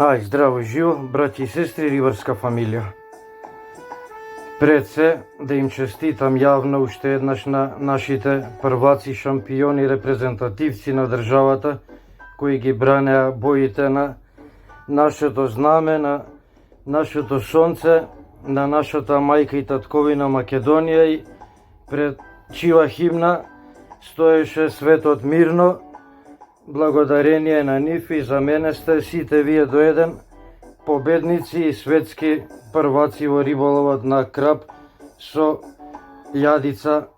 Здраво и живо, браќи и сестри, рибарска фамилија. Пред се да им честитам јавно уште еднаш на нашите прваци, шампиони, репрезентативци на државата, кои ги бранеа боите на нашето знаме, на нашето сонце, на нашата мајка и татковина Македонија, и пред чија химна стоеше светот мирно. Благодарение на нив и за мене сте сите вие до еден победници и светски прваци во риболовот на краб со јадица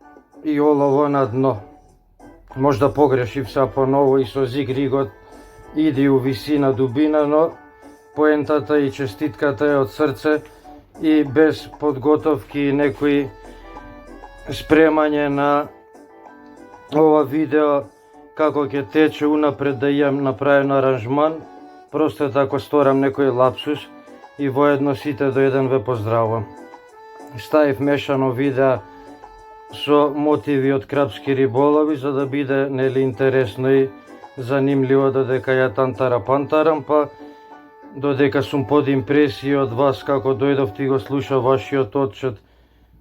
и олово на дно. Можда погрешив са поново и со зигригот иди у висина дубина, но поентата и честитката е од срце и без подготовки и некои спремање на ова видео како ќе тече унапред да имам направен аранжман. Просто ако сторам некој лапсус и воедно сите до еден ве поздравам. Ставив мешано видео со мотиви од крапски риболови за да биде интересно и занимливо додека ја тантара-пантарам, па додека сум под импресија од вас како дојдовте и го слушав вашиот отчет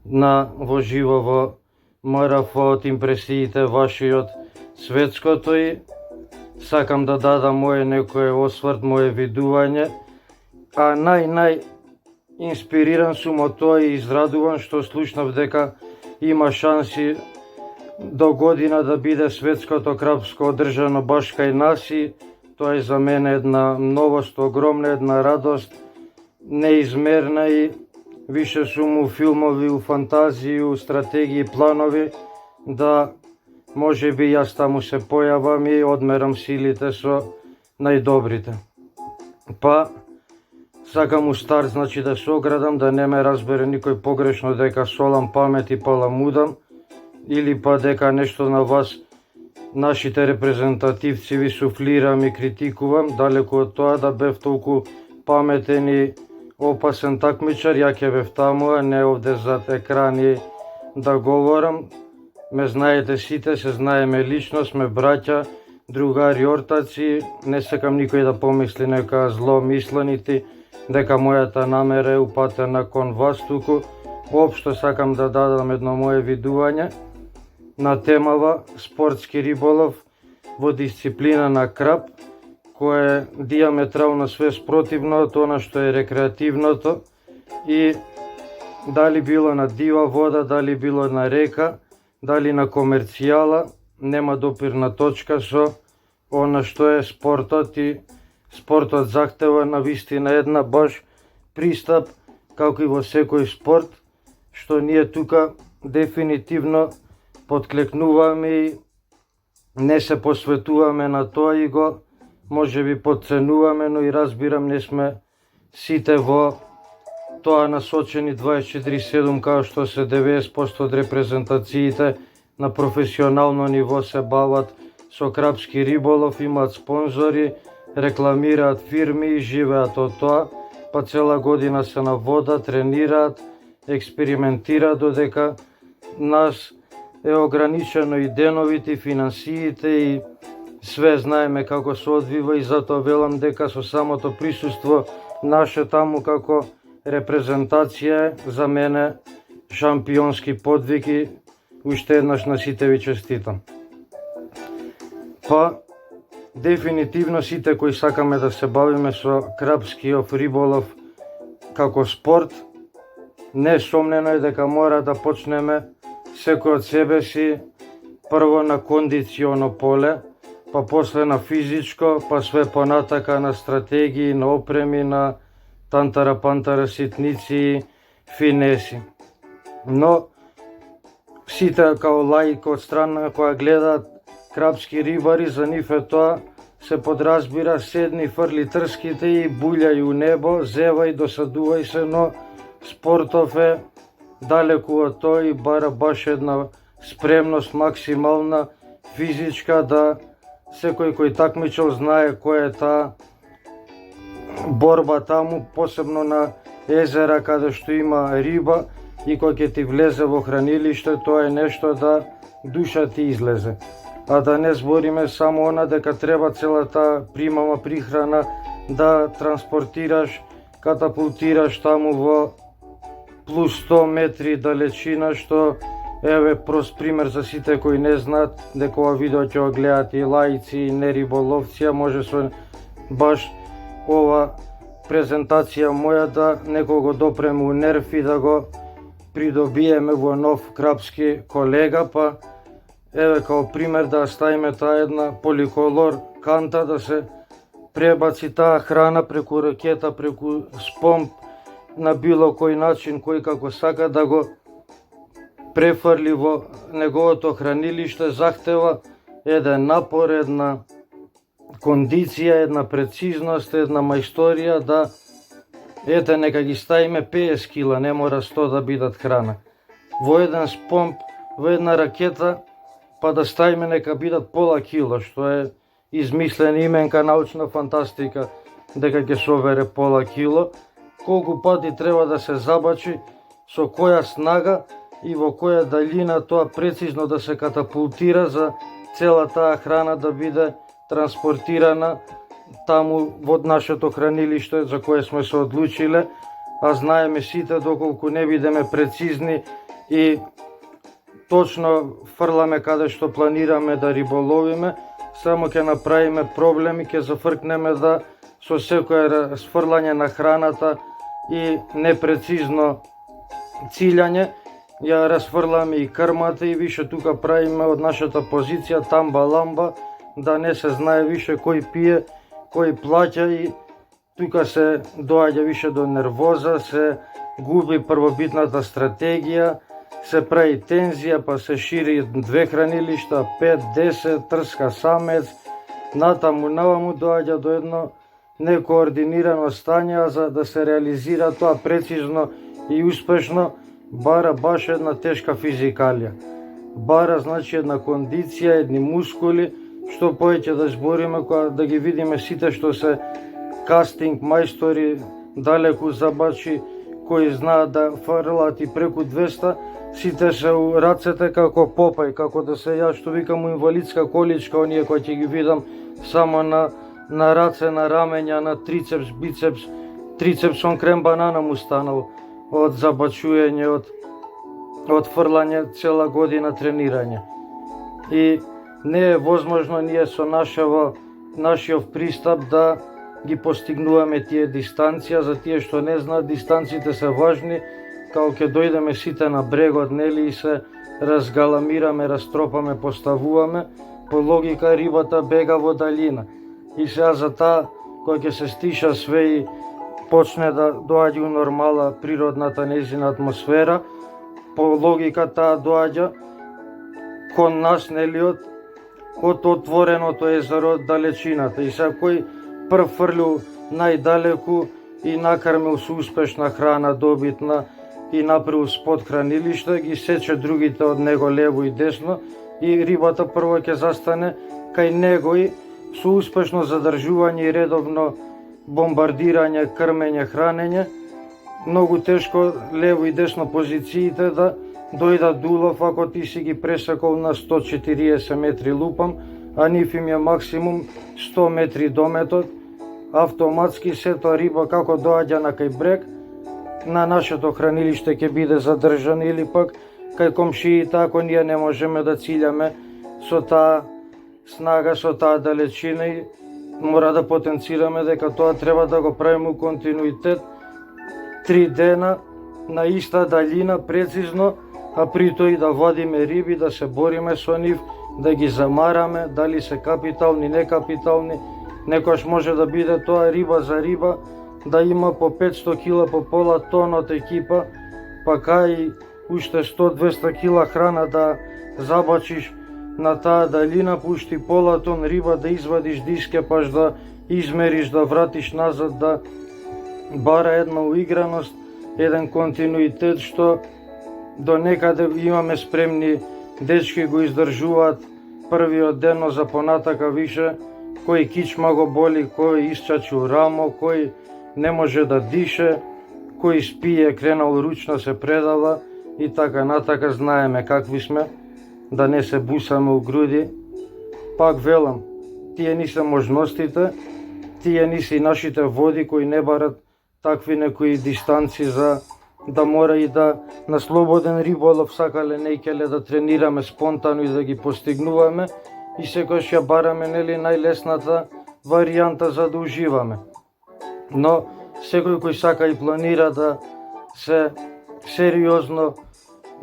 на во живо во МРФ од импресиите ваши од светското, и сакам да дадам моје некој осврт, моје видување, а нај инспириран сум од тоа и израдуван што слушнав дека има шанси до година да биде светското крапско одржано баш кај нас, и тоа е за мене една новост, огромна една радост, неизмерна, и више сум у филмови, у фантазии, у стратегии, планови, да може би јас таму се појавам и одмерам силите со најдобрите. Па, сакам у старт, значи да се оградам, да не ме разбере никој погрешно дека солам памет и паламудам, или па дека нешто на вас, нашите репрезентативци, ви суфлирам и критикувам. Далеку од тоа, да бев толку паметен и опасен такмичар, ја ќе бев таму, а не овде зад екрани да говорам. Ме знаете сите, се знаеме лично, сме браќа, другари, ортаци, не сакам никој да помисли нека зломисленити, дека мојата намера е упатена кон вас, туку општо сакам да дадам едно мое видување на темава спортски риболов во дисциплина на краб, кој е диаметрално све спротивно од она што е рекреативното, и дали било на дива вода, дали било на река, дали на комерцијала, нема допирна точка со она што е спортот, и спортот захтева на вистина една баш пристап, како и во секој спорт, што ние тука дефинитивно подклекнуваме и не се посветуваме на тоа, и го можеби подценуваме, но и разбирам не сме сите во тоа насочени 24/7, као што се 90% од репрезентациите на професионално ниво се бават со крапски риболов, имаат спонзори, рекламираат фирми и живеат од тоа, па цела година се на вода, тренираат, експериментираат, додека нас е ограничено и деновите, и финансиите, и све знаеме како се одвива, и затоа велам дека со самото присуство наше таму како репрезентација за мене шампионски подвиг, и уште еднаш на сите ви честитам. Па, дефинитивно сите кои сакаме да се бавиме со крапскиот риболов како спорт, несомнено е дека мора да почнеме секој од себе си, прво на кондиционо поле, па после на физичко, па све понатака на стратегии, на опреми, на тантара-пантара, ситници, финеси. Но сите као лаик од страна која гледаат крапски рибари, за нив е тоа се подразбира седни, фрли трските и буљај у небо, зевај, досадувај се, но спортов е далеку од тоа и бара баш една спремност максимална физичка, да секој кој такмичар знае која е таа борба таму, посебно на езера каде што има риба, и кога ќе ти влезе во хранилиште, тоа е нешто да душа ти излезе. А да не збориме само она дека треба целата примама прихрана да транспортираш, катапултираш таму во плюс 100 метри далечина, што еве прост пример за сите кои не знаат, дека ова видео ќе го гледаат и лаици и не риболовци, може со баш ова презентација моја да некого допреме у нерв и да го придобиеме во нов крапски колега, па еве као пример да ставиме таа една поликолор канта, да се пребаци таа храна преку ракета, преку спомп, на било кој начин, кој како сака да го префрли во неговото хранилиште, захтева еден напор, една кондиција, една прецизност, една мајсторија, да ете нека ги ставиме 50 кила, не мора 100 да бидат храна. Во еден спомп, во една ракета, па да ставиме нека бидат пола кило, што е измислена именка, научна фантастика, дека ќе совере пола кило. Колку пати треба да се забачи, со која снага и во која далина тоа прецизно да се катапултира за цела таа храна да биде транспортирана таму во нашето хранилиште за кое сме се одлучиле, а знаеме сите доколку не бидеме прецизни и точно фрламе каде што планираме да риболовиме, само ќе направиме проблеми, ќе зафркнеме да со секое сфрлање на храната и непрецизно циљање, ја расфрламе и крмата и више тука правиме од нашата позиција тамба-ламба, да не се знае више кој пие, кој плаќа и тука се доаѓа више до нервоза, се губи првобитната стратегија, се прави тензија, па се шири 2 хранилишта, 5, 10, трска самец, натаму доаѓа до едно некоординирано стање, а за да се реализира тоа прецизно и успешно, бара баш една тешка физикалија. Бара значи една кондиција, едни мускули, што повеќе да збориме, кога да ги видиме сите што се кастинг мајстори, далеку забачи, кои знаат да фрлаат и преку 200, сите се у рацете како Попај, како да се ја што викам у инвалидска количка, оние кои ќе ги видам само на раце, на рамења, на трицепс, бицепс, трицепсон крем банана му станал од забачување, од фрлање цела година тренирање. И не е возможно ние со нашиот пристап да ги постигнуваме тие дистанција. За тие што не знаат, дистанциите се важни, као ќе дојдеме сите на брегот, нели, и се разгаламираме, растропаме, поставуваме, по логика рибата бега во далина. И сега за таа, кој ќе се стиша све и почне да доаѓа у нормала природната нејзина атмосфера, по логика таа доаѓа кон нас, нели, од отвореното езеро, од далечината. И сега кој прв фрлил најдалеку и накрмил со успешна храна, добитна, и направил спод хранилиште, ги сече другите од него лево и десно, и рибата прво ќе застане кај него и со успешно задржување и редовно бомбардирање, крмење, хранење, многу тешко лево и десно позициите да дојдат до улов ако ти си ги пресекол на 140 метри лупам, а нив им е максимум 100 метри дометот. Автоматски сето риба како доаѓа на кај брег, на нашето хранилиште ќе биде задржан или пак кај комшиите, ако ние не можеме да циљаме со таа снага, со таа далечина, и мора да потенцираме дека тоа треба да го правиме у континуитет 3 дена на иста далина прецизно, а при тој да вадиме риби, да се бориме со нив, да ги замараме, дали се капитални, некапитални. Некојаш може да биде тоа риба за риба, да има по 500 кила, по пола тон од екипа, па кај уште 100-200 кила храна да забачиш на таа далина, пушти пола тон риба да извадиш, да искепаш, да измериш, да вратиш назад, да бара една уиграност, еден континуитет што до некаде имаме спремни дечки, го издржуваат првиот ден, но за понатака више кој кичма го боли, кој исчачу рамо, кој не може да дише, кој спие, кренал ручно се предава и така натака. Знаеме какви сме, да не се бусаме у груди. Пак велам, тие ни се можностите, тие ниси нашите води кои не барат такви некои дистанци за да мора и да на слободен риболов сакале нејкеле да тренираме спонтано и да ги постигнуваме и секогаш ја бараме нели најлесната варијанта за да уживаме. Но секој кој сака и планира да се сериозно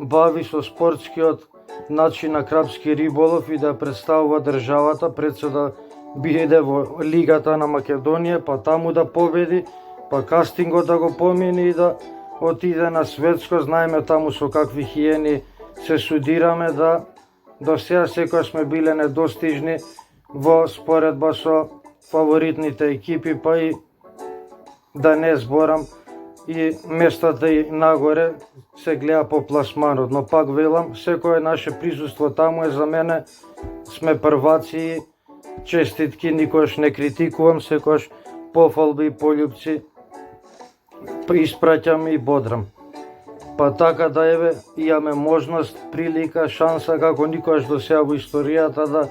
бави со спортскиот начин на крапски риболов и да представува државата пред се да биде во Лигата на Македонија, па таму да победи, па кастингот да го помине и да отиде на светско. Знаеме таму со какви хиени се судираме, да до сега секој сме биле недостижни во споредба со фаворитните екипи, па и да не зборам и местата и нагоре се гледа по пласманот, но пак велам, секое наше присуство таму е за мене, сме прваци, честитки, никош не критикувам, секојаш пофалби и полјубци испраќам и бодрам. Па така да еве, имаме можност, прилика, шанса како никош до сега во историјата да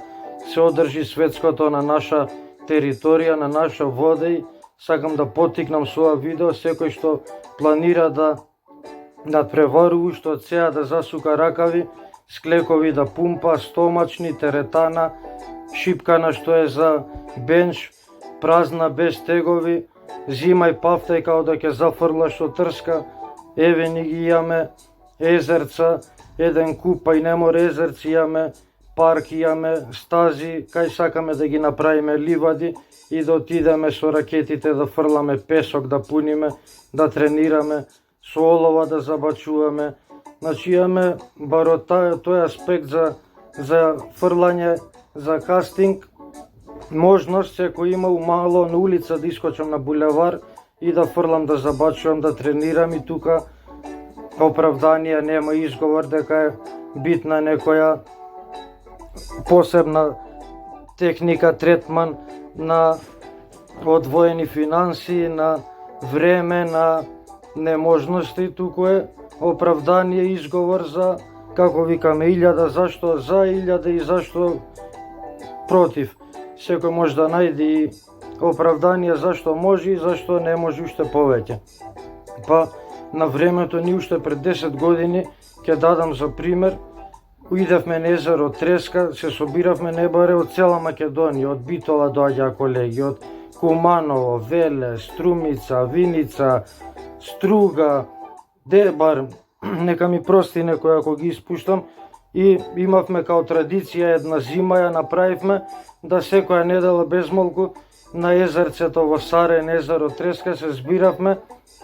се одржи светското на наша територија, на наша вода и сакам да потикнам со ова видео секој што планира да надпреварува, што од сега да засука ракави, склекови да пумпа, стомачни, теретана, шипкана што е за бенч, празна без тегови, зимај пафтај као да ќе зафрлаш со трска, еве ни ги имаме езерца, еден куп, па и не мора езерци, имаме парк, имаме стази, кај сакаме да ги направиме ливади и да отидеме со ракетите да фрламе песок, да пуниме, да тренираме, со олова да забачуваме. Значи имаме баро тој аспект за фрлање, за кастинг, можност секој има умало на улица да искочам на булевар и да фрлам, да забачувам, да тренирам и тука оправданија нема, изговор дека е битна некоја посебна техника, третман на одвоени финанси, на време, на неможности, туку е оправдание, изговор за, како викаме, 1000 зашто за, 1000 и зашто против. Секој може да најде и оправдание зашто може и зашто не може уште повеќе. Па на времето, ни уште пред 10 години, ќе дадам за пример, идевме на езеро Треска, се собиравме небаре од цела Македонија, од Битола доаѓаа колеги, од Куманово, Веле, Струмица, Виница, Струга, Дебар, нека ми прости некој ако ги испуштам, и имавме као традиција една зима ја направивме да секоја недела безмолку на езерцето во Сарен, езеро Треска се збиравме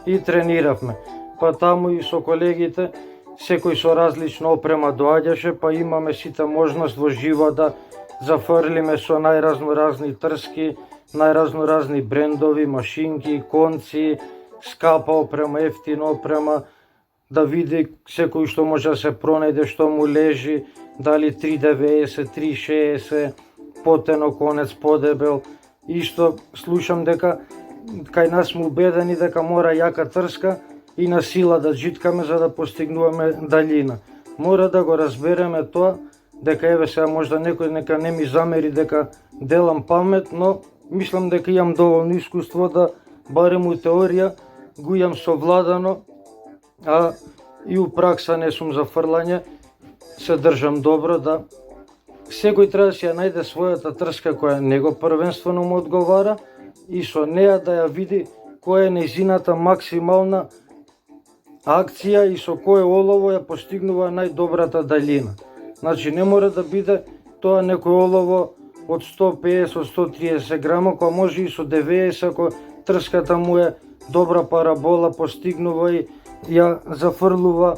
и трениравме. Па таму и со колегите, секој со различна опрема доаѓаше, па имаме сите можност во живо да зафрлиме со најразноразни трски, најразноразни брендови, машинки, конци, скапа опрема, ефтина опрема, да види секој што може да се пронајде, што му лежи, дали 3,90, 3,60, потено конец, подебел. Исто слушам дека кај нас сме убедени дека мора јака трска и на сила да джиткаме за да постигнуваме далина. Мора да го разбереме тоа, дека еве сега можда некој нека не ми замери дека делам памет, но мислам дека имам доволно искуство да барем у теорија го имам совладано, а и у пракса не сум за фрлање, се држам добро, да секој треба да си ја најде својата трска која него првенствено му одговара и со неа да ја види која е нејзината максимална акција и со кое олово ја постигнува најдобрата далина. Значи не мора да биде тоа некој олово од 150, од 130 грама, која може и со 90, ако трската му е добра парабола, постигнува и ја зафрлува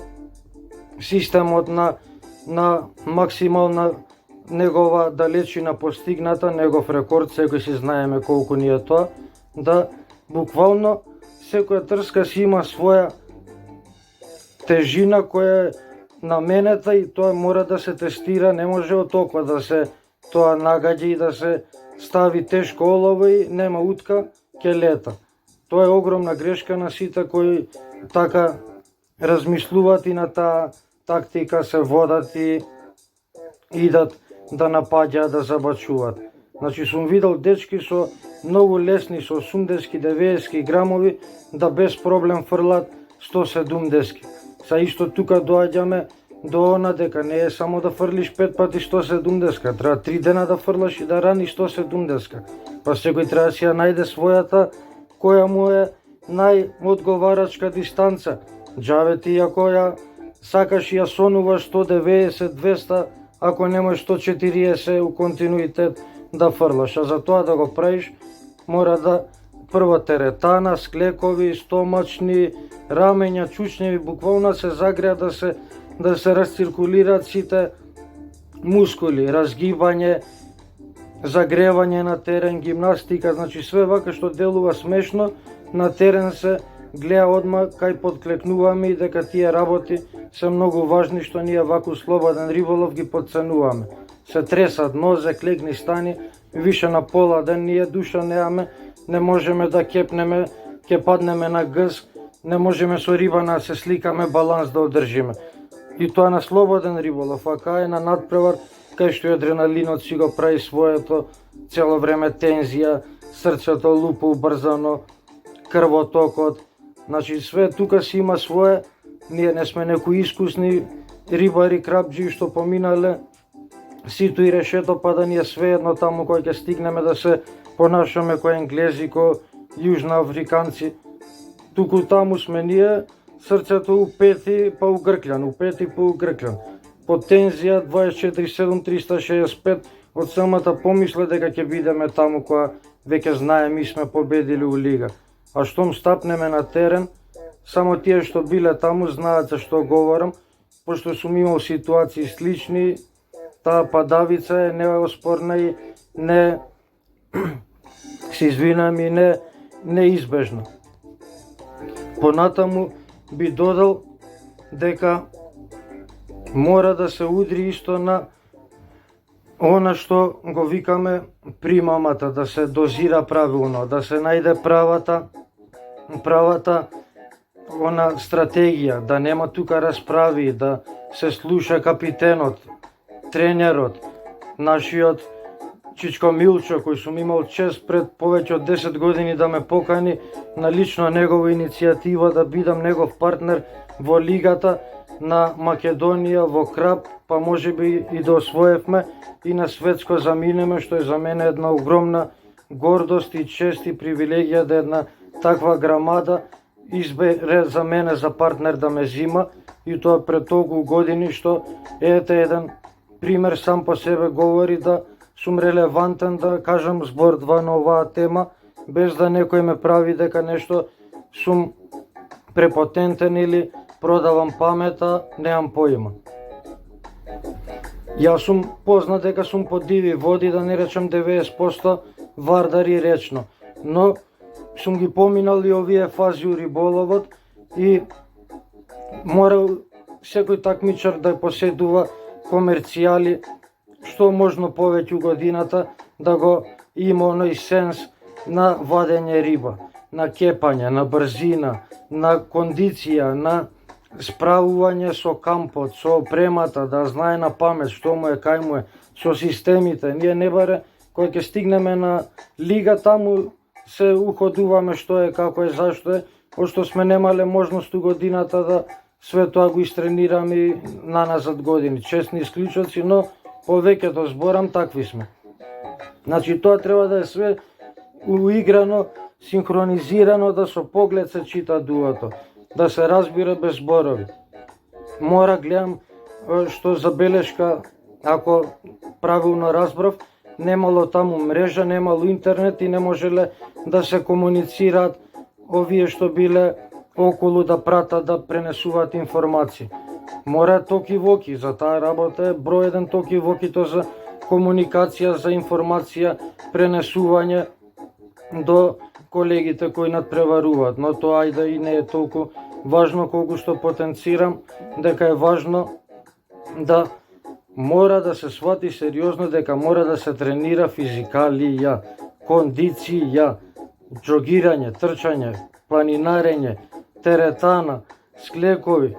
системот на максимална негова далечина постигната, негов рекорд, секој си знаеме колку ни е тоа, да буквално секоја трска си има своја тежина која е наменета и тоа мора да се тестира, не може од толкова да се тоа нагаѓа и да се стави тешко олово и нема утка, ќе лета. Тоа е огромна грешка на сите кои така размислуваат и на таа тактика се водат и идат да напаѓаат, да забачуваат. Значи сум видел дечки со многу лесни со 80-90 грамови да без проблем фрлат 170. Са исто тука доаѓаме до она дека не е само да фрлиш 5 пати 170, треба 3 дена да фрлаш и да рани 170. Па секој треба да си ја најде својата која му е најодговарачка дистанца. Джаве ти ако ја сакаш ја сонуваш 190-200, ако немаш 140 у континуитет да фрлаш, а за тоа да го правиш мора да прво теретана, склекови, стомачни, рамења, чучневи, буквално се загреа да се расциркулираат сите мускули, разгибање, загревање на терен, гимнастика, значи све вака што делува смешно, на терен се гледа одма кај подклекнуваме и дека тие работи се многу важни што ние ваку слободен риболов ги потценуваме. Се тресат нозе, клекни, стани, више на пола ден ние душа неаме, не можеме да кепнеме, ќе паднеме на гз, не можеме со риба да се сликаме, баланс да одржиме. И тоа на слободен риболов, а кај на надпревар, кај што адреналинот си го прави своето, цело време тензија, срцето лупа убрзано, крвотокот, значи све тука си има свое, ние не сме некои искусни рибари, крапџи што поминале сито и решето, па да ни е свеедно таму кој ќе стигнеме да се понашаме кој енглези, кој јужноафриканци. Туку таму сме ние, срцето у пети па угркљан, у пети па угркљан. По тензија 24/7 365, од самата помисла дека ќе бидеме таму која веќе знае ми сме победили у лига. А штом стапнеме на терен, само тие што биле таму знаат за што говорам, пошто сум имал ситуации слични, таа падавица е неоспорна и не се извинам и неизбежна. Понатаму би додал дека мора да се удри исто на она што го викаме примамата, да се дозира правилно, да се најде правата она стратегија, да нема тука расправи, да се слуша капитенот, тренерот, нашиот Чичко Милчо, кој сум имал чест пред повеќе од 10 години да ме покани на лично негова иницијатива да бидам негов партнер во лигата на Македонија во Крап, па можеби и да освоевме и на светско заминеме, што е за мене една огромна гордост и чест и привилегија да една таква грамада избере за мене за партнер да ме зима, и тоа пред толку години, што ете еден пример сам по себе говори да сум релевантен да кажам збор два на оваа тема, без да некој ме прави дека нешто сум препотентен или продавам памета, немам поима. Јас сум познат дека сум по диви води, да не речем 90% вардар и речно, но сум ги поминал и овие фази у риболовот и мора секој такмичар да поседува комерцијали што можно повеќе у годината, да го има оној сенс на вадење риба, на кепање, на брзина, на кондиција, на справување со кампот, со опремата, да знае на памет што му е, кај му е, со системите. Ние не баре кој ќе стигнеме на лига, таму се уходуваме што е, како е, зашто е, пошто сме немале можност у годината да све тоа го истренираме и наназад години. Честни исклучоци, но повеќето зборам такви сме. Значи тоа треба да е све уиграно, синхронизирано, да со поглед се чита дуото, да се разбира без зборови. Мора гледам што забелешка, ако правилно разбрав, немало таму мрежа, немало интернет и не можеле да се комуницираат овие што биле околу да пратат, да пренесуваат информации. Мора токи-воки, за таа работа е број еден токи-вокито за комуникација, за информација, пренесување до колегите кои надпреваруваат, но тоа ајде и не е толку важно колку што потенцирам дека е важно да мора да се свати сериозно дека мора да се тренира физикалија, кондиција, џогирање, трчање, планинарење, теретана, склекови.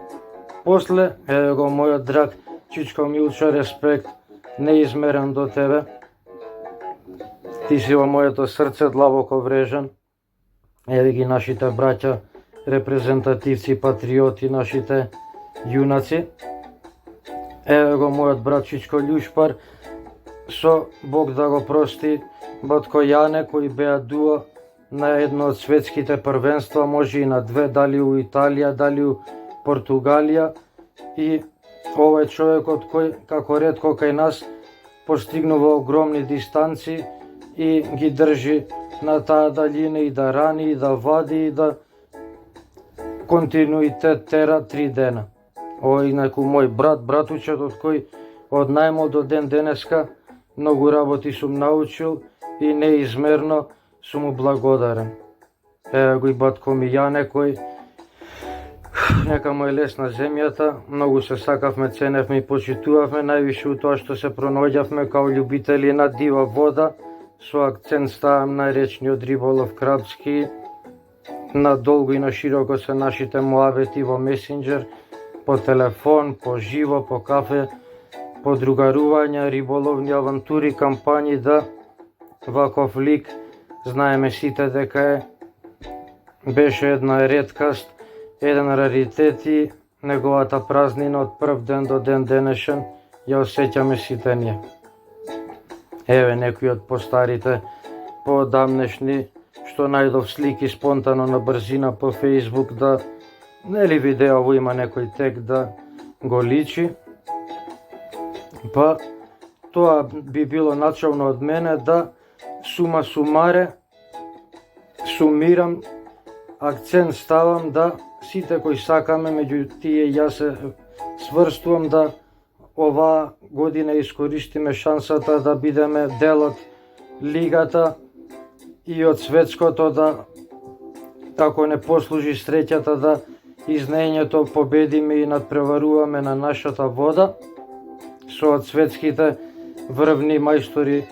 После, еве го мојот драг Чичко Милчо, респект неизмерен до тебе. Ти си во моето срце длабоко врежан. Еве ги нашите браќа, репрезентативци, патриоти, нашите јунаци. Еве го мојот брат Чичко Љушпар, со Бог да го прости, батко Јане, кои беа дуо на едно од светските првенства, може и на две, дали у Италија, дали у Португалија. И овој човекот кој, како ретко кај нас, постигнува огромни дистанци и ги држи на таа далина и да рани, и да вади, и да континуитет тера 3 дена. Овој инаку мој брат, братучетот кој од најмал до ден денеска многу работи сум научил и неизмерно сум му благодарен. Еве го и батко ми Јане кој нека му е лесна земјата, многу се сакавме, ценевме и почитувавме, највише у тоа што се пронаоѓавме као љубители на дива вода, со акцент ставам на речниот риболов крапски. На долго и на широко се нашите муабети во месенџер, по телефон, по живо, по кафе, подругарувања, риболовни авантури, кампањи, да ваков лик, знаеме сите дека беше една реткаст, еден раритет и неговата празнина од прв ден до ден денешен ја осеќаме сите ние. Еве некои од постарите, поодамнешни, што најдов слики спонтано на брзина по Facebook, да нели видео во има некој тек да го личи. Па тоа би било начално од мене, да сума сумаре сумирам, акцент ставам да сите кои сакаме, меѓу тие јас се сврстувам, да оваа година искористиме шансата да бидеме дел од лигата и од светското, да ако не послужи среќата да изнењето победиме и надпреваруваме на нашата вода, со од светските врвни мајстори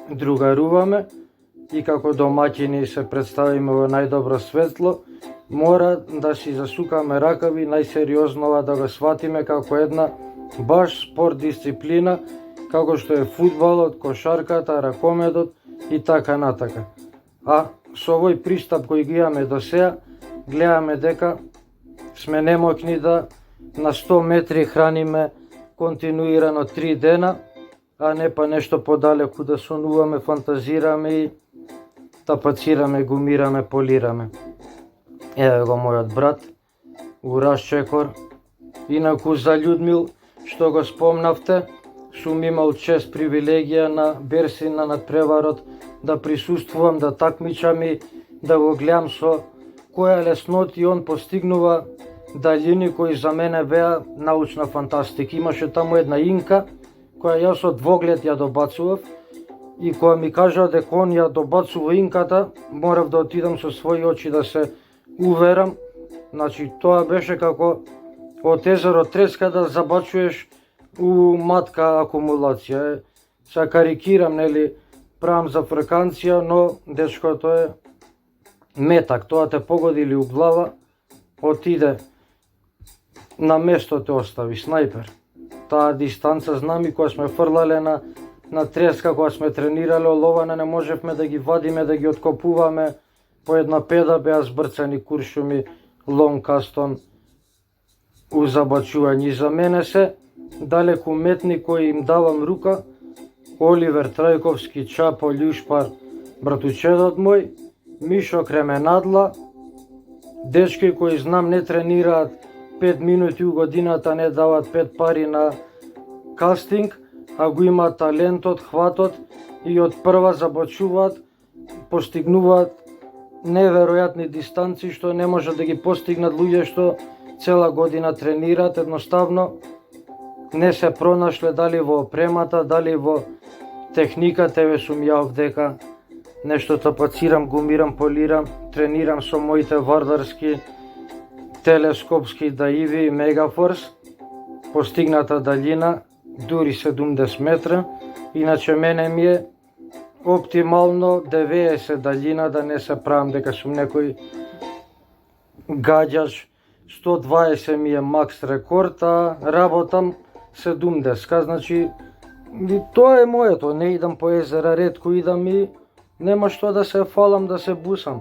другаруваме и како домаќини се представиме во најдобро светло. Мора да си засукаме ракави, најсериознова да го сватиме како една баш спорт дисциплина, како што е фудбалот, кошарката, ракометот и така натака. А со овој пристап кој ги имаме до сега, гледаме дека сме немокни да на 100 метри храниме континуирано 3 дена, а не па нешто подалеку да сонуваме, фантазираме и тапацираме, гумираме, полираме. Еве го мојот брат, Ураш Чекор. Инаку за Људмил, што го спомнавте, сум имал чест привилегија на Берсин на надпреварот да присуствувам, да такмичам и да го гледам со која лесноти он постигнува далини кои за мене беа научна фантастика. Имаше таму една инка која јас од двоглед ја добацував и кога ми кажа дека он ја добацува инката, морав да отидам со своји очи да се уверам. Значи тоа беше како од езеро Треска да забачуваш у матка акумулација. Се карикирам, нели, правам за фрканција, но дечкото е метак, тоа те погоди ли у глава, отиде на место, те остави снајпер. Таа дистанца знам и кога сме фрлале на Треска, кога сме тренирале оловане, не можевме да ги вадиме, да ги откопуваме. По една педа беа збрцани куршуми, лонг кастон у забачување. За мене се далеку метни кои им давам рука, Оливер Трајковски, Чапо Љушпар, братучедот мој, Мишо Кременадла, дечки кои знам не тренираат 5 минути у годината, не дават 5 пари на кастинг, а го имаат талентот, хватот и од прва забачуваат, постигнуваат неверојатни дистанци што не може да ги постигнат луѓе што цела година тренираат. Едноставно не се пронашле дали во опремата, дали во техниката. Еве сум јав дека нешто тапацирам, гумирам, полирам, тренирам со моите вардарски телескопски даиви и Мегафорс, постигната далина дури 70 метра. Иначе мене ми е оптимално 90 далина, да не се правам дека сум некој гадјач. 120 ми е макс рекорд, а работам 70. Значи, тоа е моето. Не идам по езера, ретко идам и нема што да се фалам, да се бусам.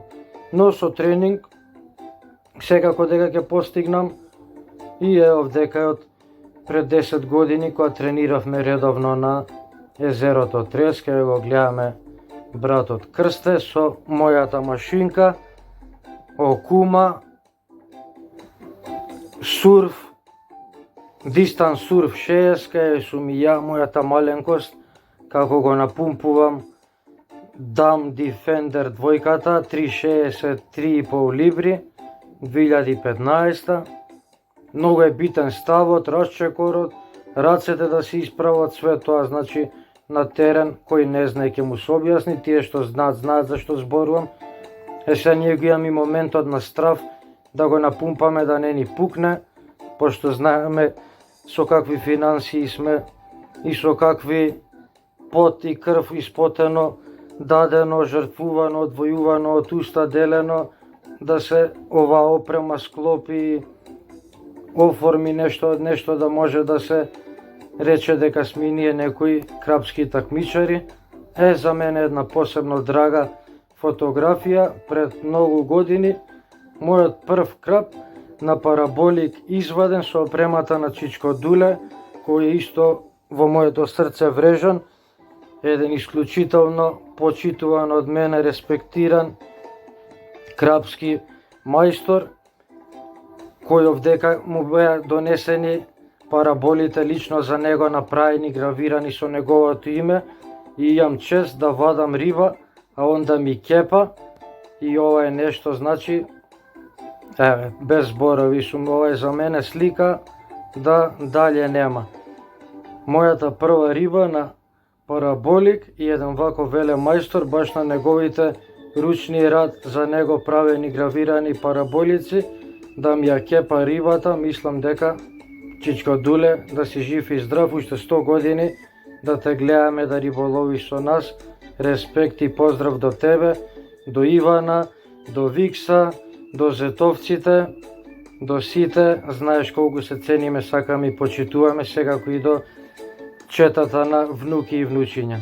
Но со тренинг, секако дека ќе постигнам и дека од пред 10 години кога трениравме редовно на езерото Треска, го гледаме братот Крсте со мојата машинка, Окума, сурф, дистанс сурф 60, кај сум и ја, мојата маленкост, како го напумпувам, дам Defender двојката, 360, 3,5 либри, 2015. Многу е битен ставот, расчекорот, рацете да се исправат, све тоа, значи на терен, кој не знае ќе му се објасни, тие што знаат зашто зборувам. Сега ние го имаме моментот на страв да го напумпаме да не ни пукне, пошто знаеме со какви финансии сме и со какви пот и крв испотено, дадено, жртвувано, одвојувано, од уста делено, да се оваа опрема склопи, оформи нешто да може да се рече дека сме ние некои крапски такмичари. За мене една посебно драга фотографија пред многу години, мојот прв крап на параболик изваден со опремата на Чичко Дуле, кој е исто во моето срце врежан, еден исклучително почитуван од мене, респектиран крапски мајстор, кој овдека му беа донесени параболите лично за него, направени, гравирани со неговото име, и имам чест да вадам риба, а он да ми кепа, и ова е нешто, значи, без зборови сум, ова е за мене слика да далje нема. Мојата прва риба на параболик и еден вако веле мајстор, баш на неговите ручни рад за него правени гравирани параболици, да ми ја кепа рибата. Мислам дека Чичко Дуле, да си жив и здрав, уште 100 години да те гледаме да риболовиш со нас. Респект и поздрав до тебе, до Ивана, до Викса, до зетовците, до сите. Знаеш колку се цениме, сакаме и почитуваме, секако и до четата на внуки и внучиња.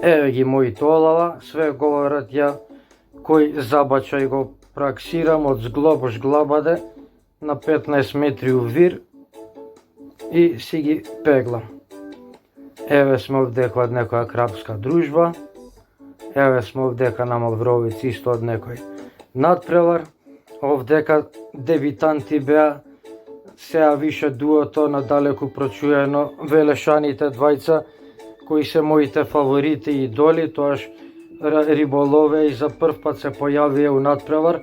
Еве ги моите олова, све говорат ја кој забачај го праксирам од зглобош глабаде на 15 метри увир и си ги пеглам. Еве сме овдека од некоја крапска дружба, еве сме овдека на Мавровиц исто од некој надпревар, овдека дебитанти беа, сега више дуото надалеку прочуено, Велешаните двајца, кои се моите фаворити и идоли, тоаш риболове и за прв пат се појавија у надпревар,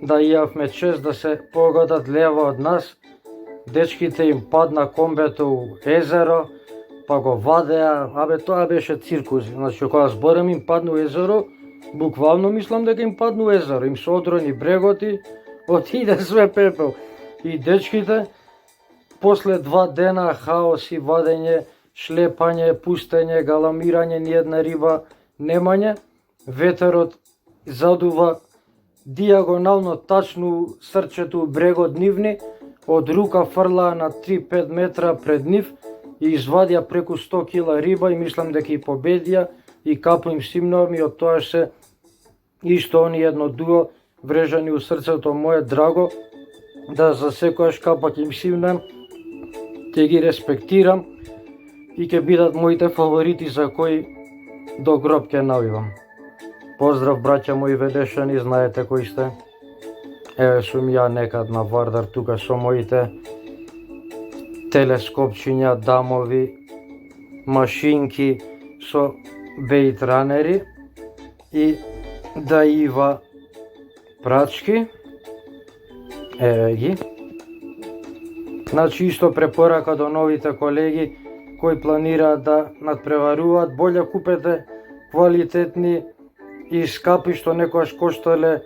да имавме чест да се погодат лево од нас. Дечките им падна комбето у езеро, па го вадеа, тоа беше циркус. Значи, кога зборам им падна у езеро, буквално мислам дека им падна у езеро, им се одрони бреготи, отиде све пепел. И дечките, после 2 дена хаос и вадење, шлепање, пустење, галамирање, ни една риба немање, ветерот задува диагонално тачно срчето брегот нивни, од рука фрлаа на 3-5 метра пред нив и извадија преку 100 кила риба и мислам дека и победија и капу им симнувам и од тоа се исто они едно дуо врежани у срцето мое драго, да за секојаш капа ќе им симнам, ќе ги респектирам и ќе бидат моите фаворити за кои до гроб ќе навивам. Поздрав браќа мои ведешани, знаете кои сте. Еве сум ја некад на Вардар тука со моите телескопчиња, дамови, машинки, со бейтранери и даива прачки. Еве ги. Значи исто препорака до новите колеги кои планираат да надпреваруваат, боле купете квалитетни и скапи што некојаш коштале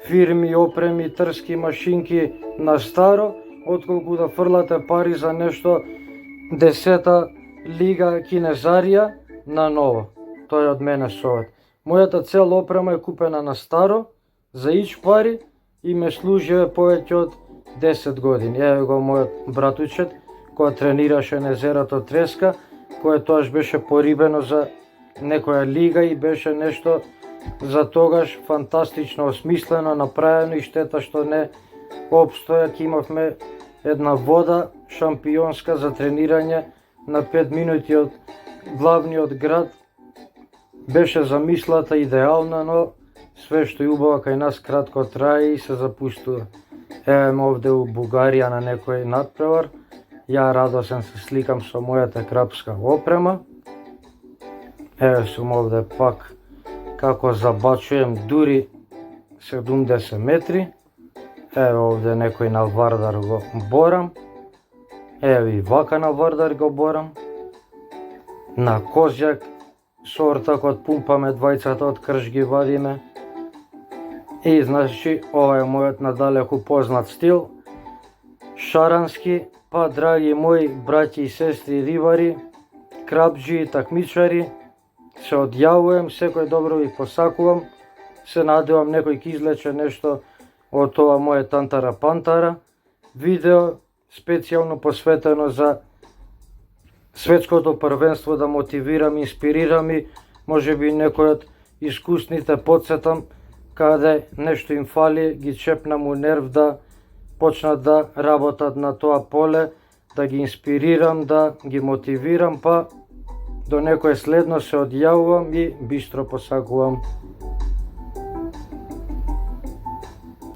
фирми, опреми, трски, машинки на старо, отколку да фрлате пари за нешто 10-та лига кинезарија на ново. Тоа е од мене совет. Мојата цел опрема е купена на старо, за ич пари и ме служи повеќе од 10 години. Еве го мојот братучет, која тренираше на езерото Треска, кое тоаш беше порибено за некоја лига и беше нешто за тогаш фантастично осмислено, направено и штета што не опстоја. Ке имавме една вода шампионска за тренирање на 5 минути од главниот град. Беше замислата идеална, но све што е убаво кај нас кратко трае и се запуштува. Еве овде у Бугарија на некој надпревар, ја радосен се сликам со мојата крапска опрема. Еве сум овде пак како забачуjem дури 70 метри. Еве овде некој на Вардар го борам. Еве и вака на Вардар го борам. На Козјак сортакот пумпаме двајцата од крш ги вадиме. И значи ова е мојот надалеку познат стил. Шарански, па драги мои браќи и сестри рибари, крапџи и такмичари, се одјавувам, секој добро ви посакувам. Се надевам некој ќе излече нешто од ова моје тантара пантара. Видео специјално посветено за светското првенство, да мотивирам, инспирирам и можеби некој од искусните потсетам каде нешто им фали, ги чепнам у нерв да почнат да работат на тоа поле, да ги инспирирам, да ги мотивирам, па до некој следно се одјавувам и бистро посакувам